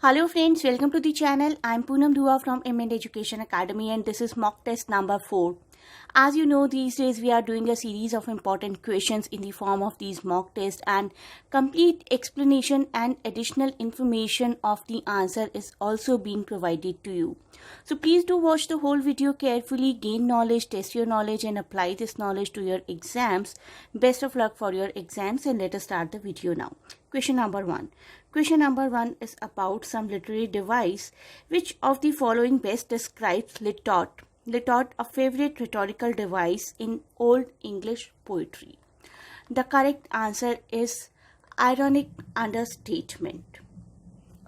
Hello friends, welcome to the channel. I'm Poonam Dua from MN Education Academy and this is mock test number 4. As you know, these days we are doing a series of important questions in the form of these mock tests, and complete explanation and additional information of the answer is also being provided to you. So please do watch the whole video carefully, gain knowledge, test your knowledge and apply this knowledge to your exams. Best of luck for your exams and let us start the video now. Question number 1. Question number 1 is about some literary device. Which of the following best describes retort? Retort, a favorite rhetorical device in Old English poetry. The correct answer is ironic understatement.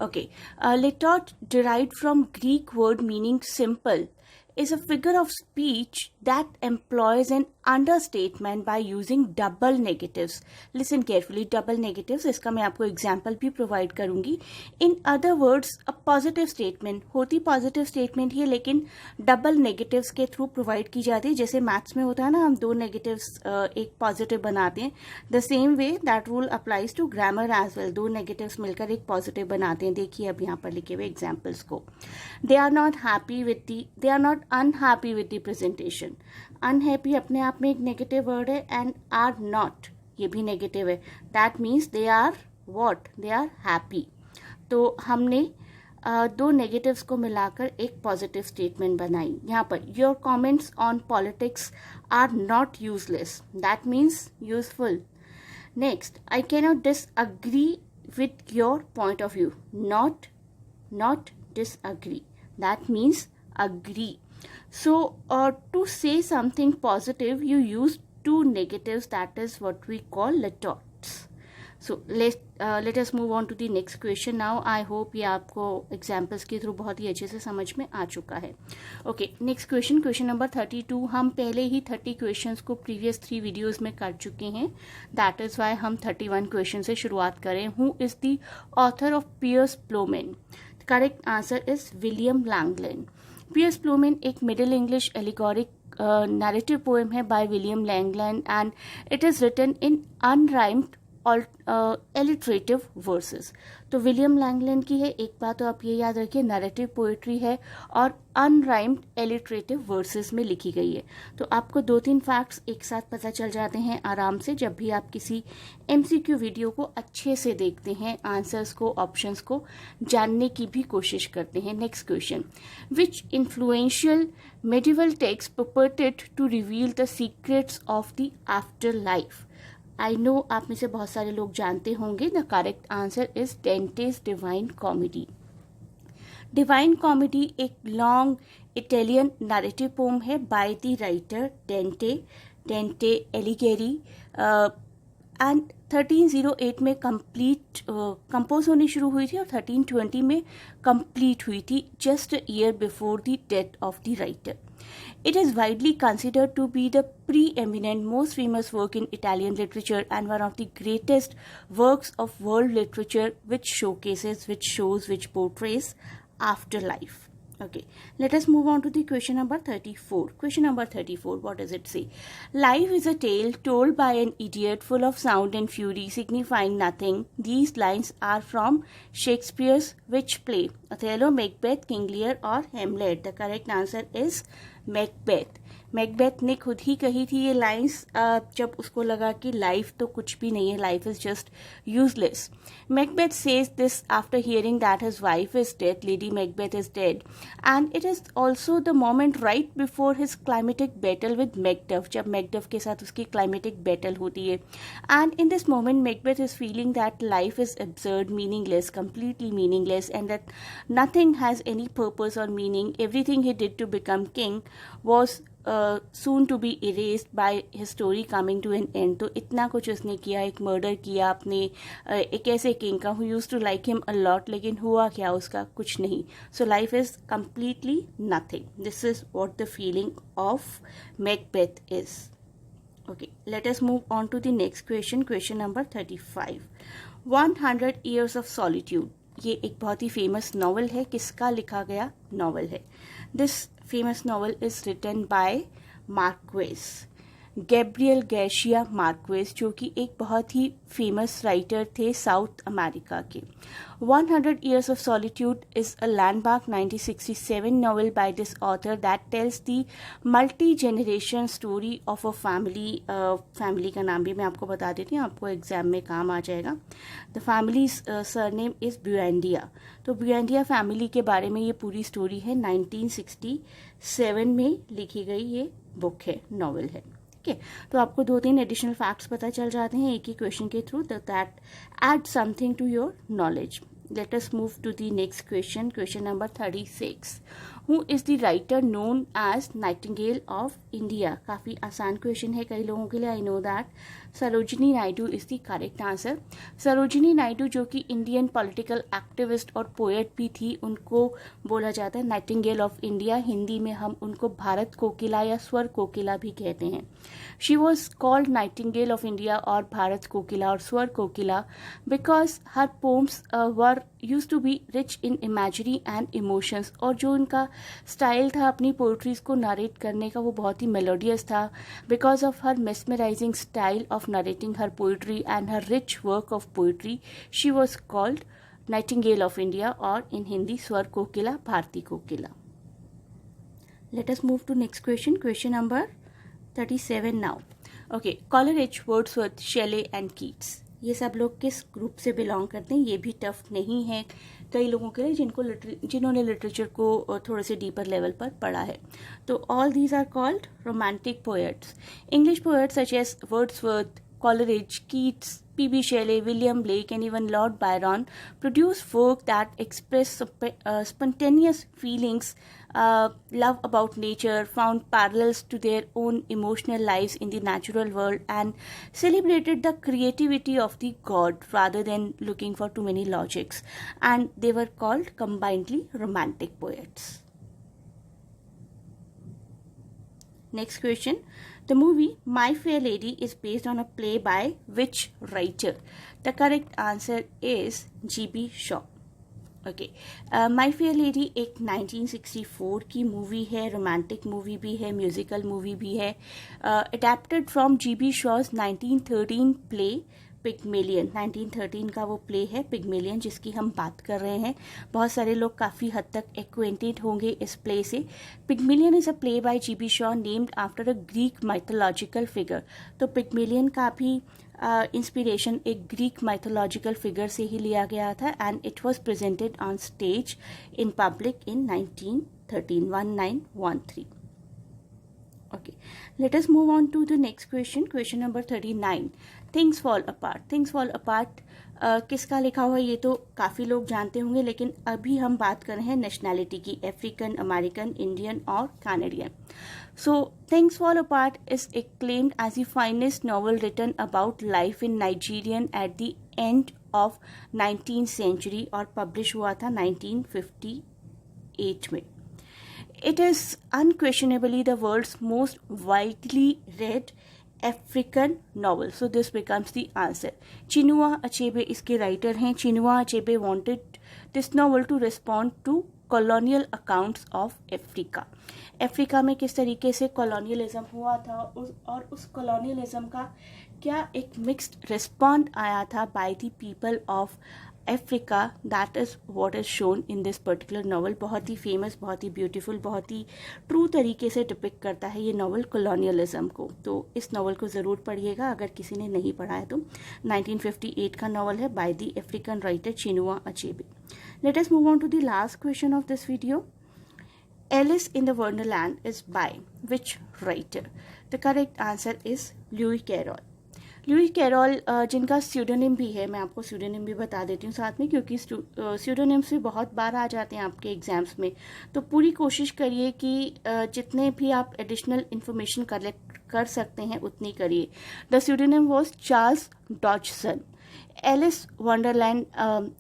Okay, retort, derived from Greek word meaning simple, is a figure of speech that employs an understatement by using double negatives. Listen carefully, double negatives, इसका मैं आपको example भी provide करूँगी. In other words, a positive statement होती positive statement ही, लेकिन double negatives के through provide की जाती है. जैसे maths में होता है ना, हम दो negatives एक positive बनाते हैं. The same way that rule applies to grammar as well. दो negatives मिलकर एक positive बनाते हैं. देखिए अब यहाँ पर लिखे हुए examples को. They are not unhappy with the presentation. Unhappy अपने आप में एक negative word है and are not ये भी negative है. That means they are what? They are happy. तो हमने दो negatives को मिलाकर एक positive statement बनाई. यहाँ पर your comments on politics are not useless. That means useful. Next, I cannot disagree with your point of view. Not disagree. That means agree. So to say something positive, you use two negatives. That is what we call retorts. So let us move on to the next question now. I hope ये आपको examples के through बहुत ही अच्छे से समझ में आ चुका है. Okay, next question, question number 32. हम पहले ही 30 questions को previous 3 videos में कर चुके हैं. That is why हम 31 question से शुरुआत करें. Who is the author of Piers Plowman? The correct answer is William Langland. Piers Plowman एक मिडिल इंग्लिश एलिगोरिक narrative poem है by William Langland and it is written in unrhymed alliterative verses. तो William Langland की है. एक बात तो आप ये याद रखिए, नैरेटिव पोएट्री है और अनराइम्ड एलिटरेटिव वर्सेस में लिखी गई है. तो आपको 2-3 फैक्ट्स एक साथ पता चल जाते हैं आराम से जब भी आप किसी MCQ वीडियो को अच्छे से देखते हैं, आंसर्स को, ऑप्शंस को जानने की भी कोशिश करते हैं. Next question. Which influential medieval text purported to reveal the secrets of the afterlife? I know आप में से बहुत सारे लोग जानते होंगे. The correct answer is Dante's Divine Comedy. Divine Comedy एक लॉन्ग इटालियन नैरेटिव पोम है बाय द राइटर डेंटे एलिगेरी एंड 1308 में कंपोज होनी शुरू हुई थी और 1320 में कंप्लीट हुई थी, just year before the death of the writer. It is widely considered to be the preeminent, most famous work in Italian literature and one of the greatest works of world literature, which shows, which portrays afterlife. Okay, let us move on to the question number 34. Question number 34, what does it say? Life is a tale told by an idiot, full of sound and fury, signifying nothing. These lines are from Shakespeare's which play? Othello, Macbeth, King Lear or Hamlet? The correct answer is Macbeth. Macbeth ने खुद ही कही थी ये lines जब उसको लगा कि life तो कुछ भी नहीं है, life is just useless. Macbeth says this after hearing that his wife is dead, Lady Macbeth is dead, and it is also the moment right before his climatic battle with Macduff, जब Macduff के साथ उसकी climatic battle होती है. And in this moment Macbeth is feeling that life is absurd, meaningless, completely meaningless, and that nothing has any purpose और meaning. Everything he did to become king was soon to be erased by his story coming to an end. तो इतना कुछ उसने किया, एक murder किया अपने एक ऐसे किंग का who used to like him a lot, लेकिन हुआ क्या उसका? कुछ नहीं. So life is completely nothing. This is what the feeling of Macbeth is. Okay, let us move on to the next question. Question number 35. 100 Years of Solitude. ये एक बहुत ही famous novel है. किसका लिखा गया नॉवल है? This famous novel is written by Marquez. Gabriel Garcia Marquez, जो कि एक बहुत ही फेमस राइटर थे साउथ अमेरिका के। 100 Years of Solitude is a landmark 1967 novel by this author that tells the multi-generation story of a family. Family का नाम भी मैं आपको बता देती हूँ, आपको एग्जाम में काम आ जाएगा। The family's surname is Buendia. तो बुएंडिया फैमिली के बारे में ये पूरी स्टोरी है। 1967 में लिखी गई ये बुक है, नॉवल है। ठीक है, तो आपको 2-3 एडिशनल फैक्ट्स पता चल जाते हैं एक ही क्वेश्चन के through, that add something to your knowledge. Let us move to the next question, question number 36. Who is the writer known as Nightingale of India? काफ़ी आसान क्वेश्चन है कई लोगों के लिए, I know that. Sarojini Naidu is the correct answer. Sarojini Naidu जो कि Indian political activist और पोएट भी थी, उनको बोला जाता है नाइटिंगेल ऑफ इंडिया। हिंदी में हम उनको भारत कोकिला या स्वर कोकिला भी कहते हैं। She was called nightingale of India और भारत कोकिला और स्वर कोकिला because her poems were used to be rich in imagery and emotions. और जो उनका स्टाइल था अपनी पोइट्रीज को नरेट करने का, वो बहुत ही मेलोडियस था। Because of her mesmerising style of narrating her poetry and her rich work of poetry, she was called nightingale of India, और इन हिंदी स्वर कोकिला, भारती कोकिला। Let us move to next question, question number 37 now. Okay, Coleridge, Wordsworth, Shelley and Keats, ये सब लोग किस group से बिलोंग करते हैं? ये भी टफ नहीं है कई लोगों के लिए जिन्होंने लिटरेचर को थोड़े से डीपर लेवल पर पढ़ा है। तो all these are called romantic poets. English poets such as Wordsworth, Coleridge, Keats, P.B. Shelley, William Blake, and even Lord Byron produce work that express spontaneous feelings, love about nature, found parallels to their own emotional lives in the natural world, and celebrated the creativity of the god rather than looking for too many logics. And they were called combinedly romantic poets. Next question. The movie My Fair Lady is based on a play by which writer? The correct answer is G.B. Shaw. Okay, my fair lady एक 1964 की movie है, romantic movie भी है, musical movie भी है, adapted from G.B. Shows 1913 play Pygmalion. 1913 का वो play है पिग्मेलियन जिसकी हम बात कर रहे हैं। बहुत सारे लोग काफ़ी हद तक एक्वेंटेड होंगे इस प्ले से। Pygmalion is a play by G.B. Shaw named after a Greek mythological figure. तो पिग्मेलियन का भी इंस्पिरेशन एक ग्रीक माइथोलॉजिकल फिगर से ही लिया गया था, and it was presented on stage in public in 1913। Okay, let us move on to the next question, question number 39. Things Fall Apart. Things Fall Apart किसका लिखा हुआ है ये तो काफ़ी लोग जानते होंगे, लेकिन अभी हम बात कर रहे हैं नेशनैलिटी की, अफ्रीकन, अमेरिकन, इंडियन और Canadian. So things fall apart is acclaimed as the finest novel written about life in Nigerian at the end of 19th century और पब्लिश हुआ था 1958 में। It is unquestionably the world's most widely read African novel. So this becomes the answer. Chinua Achebe इसके writer हैं। Chinua Achebe wanted this novel to respond to colonial accounts of Africa. Africa में किस तरीके से colonialism हुआ था और उस कॉलोनियलिज्म का क्या एक मिक्स्ड रिस्पॉन्ड आया था by the people of Africa, that is what is shown in this particular novel. बहुत ही फेमस, बहुत ही ब्यूटीफुल, बहुत ही ट्रू तरीके से डिपिक्ट करता है ये नॉवल कॉलोनियलिज्म को। तो इस नॉवल को ज़रूर पढ़िएगा अगर किसी ने नहीं पढ़ा है तो। 1958 का नॉवल है by the African writer Chinua Achebe. Let us move on to the last question of this video. Alice in the Wonderland is by which writer? The correct answer is Lewis Carroll. Lewis Carroll जिनका स्यूडोनिम भी है, मैं आपको pseudonym भी बता देती हूँ साथ में, क्योंकि स्यूडोनिम्स भी बहुत बार आ जाते हैं आपके एग्जाम्स में। तो पूरी कोशिश करिए कि जितने भी आप एडिशनल इंफॉर्मेशन कलेक्ट कर सकते हैं उतनी करिए। The pseudonym was Charles Dodgson. Alice Wonderland,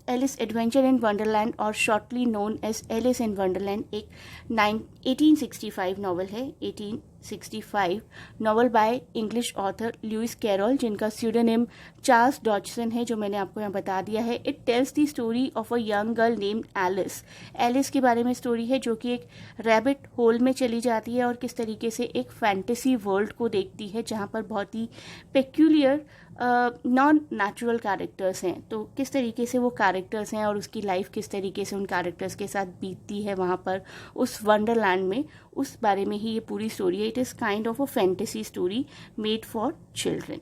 Alice adventure in Wonderland और shortly known as Alice in Wonderland एक 1865 नॉवल है, 1865 novel by English author Lewis Carroll, जिनका स्यूडोनिम चार्ल्स डॉजसन है, जो मैंने आपको यहाँ बता दिया है. It tells the story of a young girl named Alice. Alice के बारे में स्टोरी है जो कि एक रैबिट होल में चली जाती है और किस तरीके से एक फैंटेसी वर्ल्ड को देखती है जहाँ पर बहुत ही पेक्यूलियर नॉन नेचुरल कैरेक्टर्स हैं. तो किस तरीके से वो कैरेक्टर्स हैं और उसकी लाइफ किस तरीके से उन कैरेक्टर्स के साथ बीतती है वहाँ पर उस वंडरलैंड में, उस बारे में ही ये पूरी स्टोरी है. It is kind of a fantasy story made for children.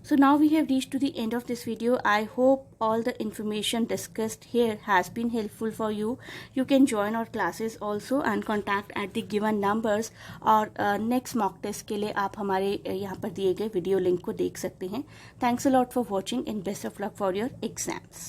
So now we have reached to the end of this video. I hope all the information discussed here has been helpful for you. You can join our classes also and contact at the given numbers. और next mock test के लिए आप हमारे यहाँ पर दिए गए video link को देख सकते हैं. Thanks a lot for watching and best of luck for your exams.